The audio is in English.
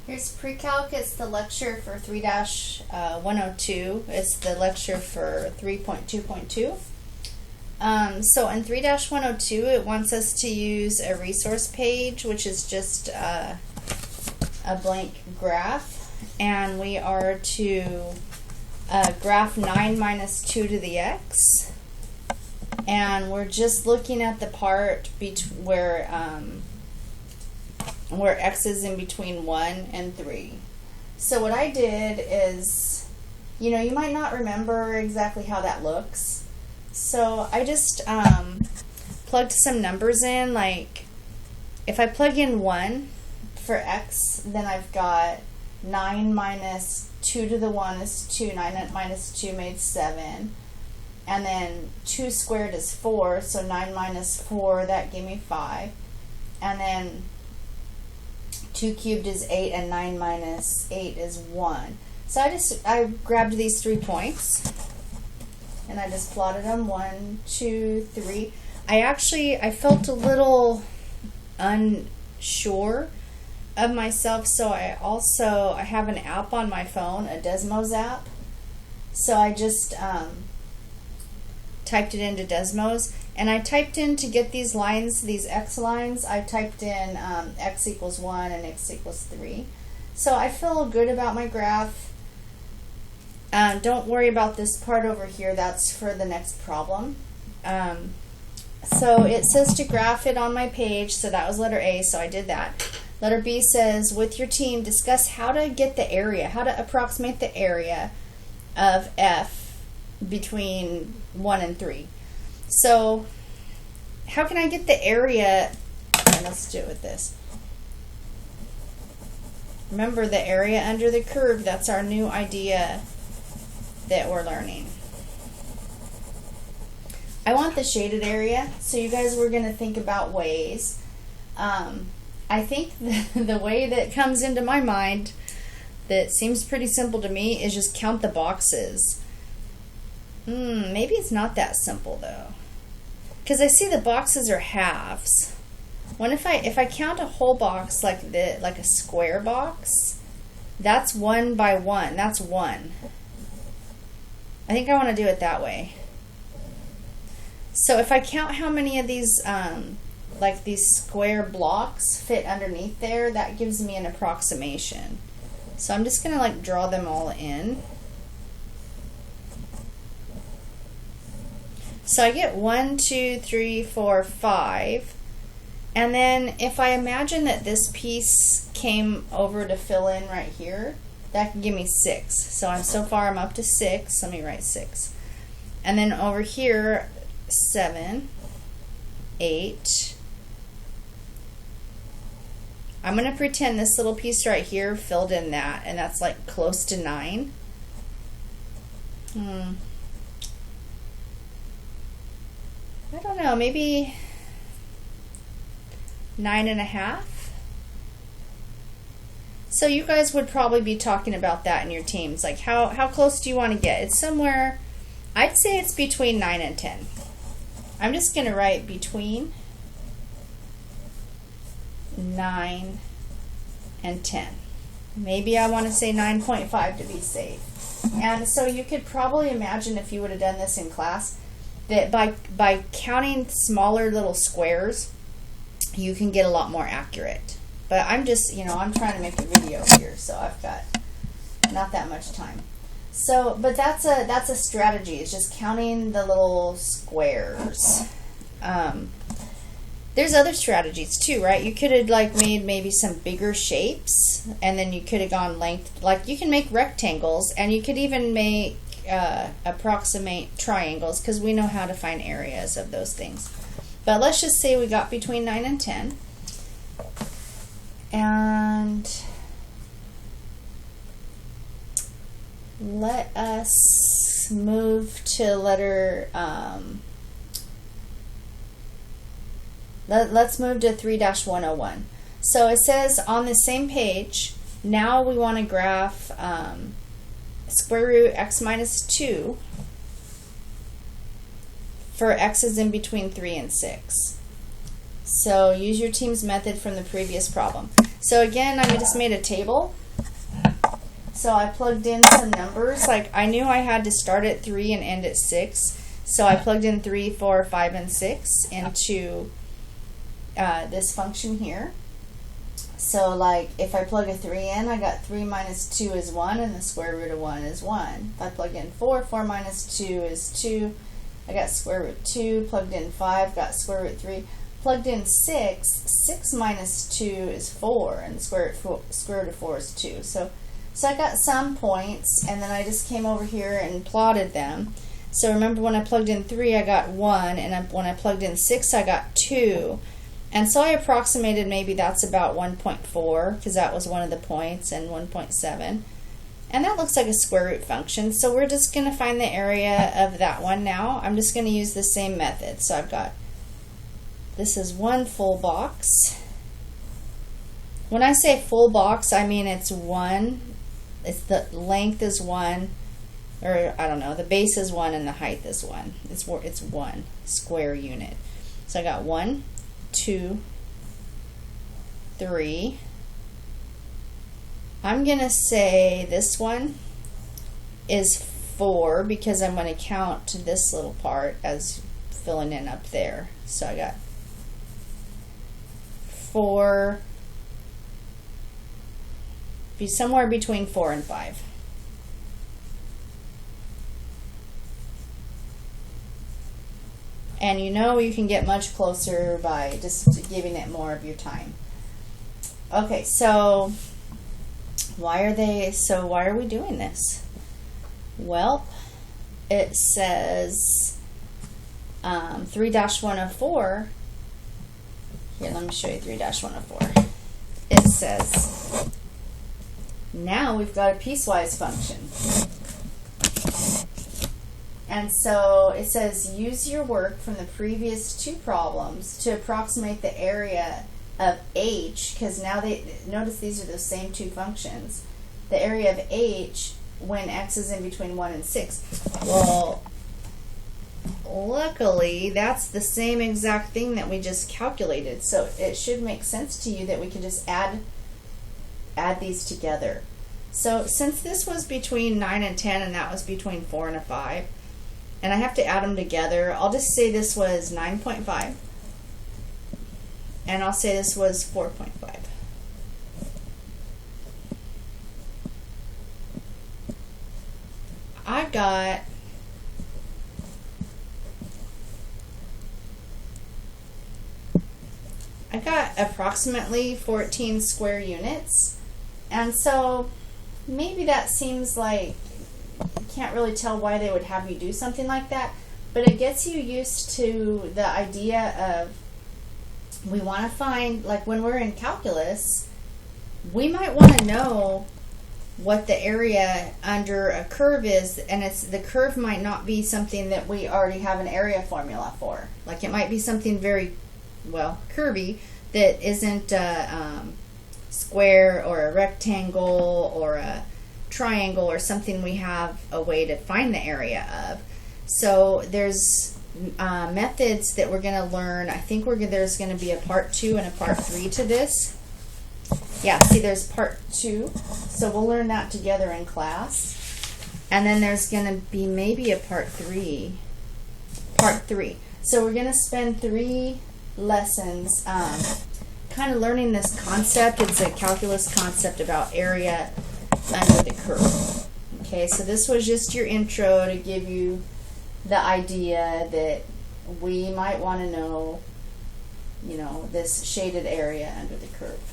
Here's pre-calc. It's the lecture for 3-102. It's the lecture for 3.2.2. So in 3-102, it wants us to use a resource page, which is just a blank graph, and we are to graph 9 minus 2 to the x, and we're just looking at the part where x is in between 1 and 3. So what I did is, you might not remember exactly how that looks. So I just plugged some numbers in. Like if I plug in 1 for x, then I've got 9 minus 2 to the 1 is 2. 9 minus 2 made 7. And then 2 squared is 4, so 9 minus 4, that gave me 5. And then 2 cubed is 8, and 9 minus 8 is 1. So I grabbed these 3 points, and I just plotted them. 1, 2, 3. I felt a little unsure of myself, so I have an app on my phone, a Desmos app. So I just typed it into Desmos, and I typed in, to get these lines, these x lines, I typed in x equals 1 and x equals 3. So I feel good about my graph. Don't worry about this part over here. That's for the next problem. So it says to graph it on my page, so that was letter A, so I did that. Letter B says, with your team, discuss how to get the area, how to approximate the area of F between 1 and 3. So how can I get the area? And let's do it with this. Remember, the area under the curve, that's our new idea that we're learning. I want the shaded area, so you guys were going to think about ways. I think the way that comes into my mind that seems pretty simple to me is just count the boxes. Maybe it's not that simple though, because I see the boxes are halves. What if I count a whole box like a square box? That's 1 by 1. That's 1. I think I want to do it that way. So if I count how many of these like these square blocks fit underneath there, that gives me an approximation. So I'm just gonna draw them all in. So I get 1, 2, 3, 4, 5. And then if I imagine that this piece came over to fill in right here, that can give me 6. So far I'm up to 6. Let me write 6. And then over here, 7, 8. I'm going to pretend this little piece right here filled in that, and that's like close to 9. I don't know, maybe 9.5. So you guys would probably be talking about that in your teams. Like how close do you want to get? It's somewhere, I'd say it's between 9 and 10. I'm just going to write between 9 and 10. Maybe I want to say 9.5 to be safe. And so you could probably imagine, if you would have done this in class, that by counting smaller little squares, you can get a lot more accurate. But I'm just, I'm trying to make a video here, so I've got not that much time. So, but that's a strategy. It's just counting the little squares. There's other strategies too, right? You could have made maybe some bigger shapes, and then you could have gone length. Like you can make rectangles, and you could even make approximate triangles, because we know how to find areas of those things. But let's just say we got between 9 and 10. And let us move to letter, let's move to 3-101. So it says on the same page, now we want to graph square root x minus 2 for x is in between 3 and 6. So use your team's method from the previous problem. So again, I just made a table. So I plugged in some numbers. Like I knew I had to start at 3 and end at 6. So I plugged in 3, 4, 5, and 6 into this function here. So like if I plug a 3 in, I got 3 minus 2 is 1, and the square root of 1 is 1. If I plug in 4, 4 minus 2 is 2. I got square root 2. Plugged in 5, got square root 3. Plugged in 6, 6 minus 2 is 4, and the square root of 4 is 2. So I got some points, and then I just came over here and plotted them. So remember when I plugged in 3, I got 1, and when I plugged in 6, I got 2. And so I approximated maybe that's about 1.4, because that was one of the points, and 1.7. And that looks like a square root function. So we're just going to find the area of that one now. I'm just going to use the same method. So I've got, this is one full box. When I say full box, I mean it's 1. It's the length is 1, or I don't know, the base is 1 and the height is 1. It's 1 square unit. So I got 1, 2, 3. I'm going to say this one is 4 because I'm going to count this little part as filling in up there. So I got 4, be somewhere between 4 and 5. And you know you can get much closer by just giving it more of your time. Okay, so why are we doing this? Well, it says 3-104. Here, let me show you 3-104. It says, now we've got a piecewise function. And so it says, use your work from the previous 2 problems to approximate the area of h, because now notice these are the same 2 functions. The area of h when x is in between 1 and 6. Well, luckily that's the same exact thing that we just calculated. So it should make sense to you that we can just add these together. So since this was between 9 and 10 and that was between 4 and a 5, and I have to add them together, I'll just say this was 9.5, and I'll say this was 4.5. I got approximately 14 square units, and so maybe that seems like you can't really tell why they would have you do something like that, but it gets you used to the idea of, we want to find, like when we're in calculus, we might want to know what the area under a curve is, and the curve might not be something that we already have an area formula for. Like it might be something very, well, curvy that isn't a square or a rectangle or a triangle or something we have a way to find the area of. So there's methods that we're going to learn. I think there's going to be a part 2 and a part 3 to this. Yeah, see, there's part 2, so we'll learn that together in class. And then there's going to be maybe a part 3. So we're going to spend 3 lessons kind of learning this concept. It's a calculus concept about area under the curve. Okay, so this was just your intro to give you the idea that we might want to know, this shaded area under the curve.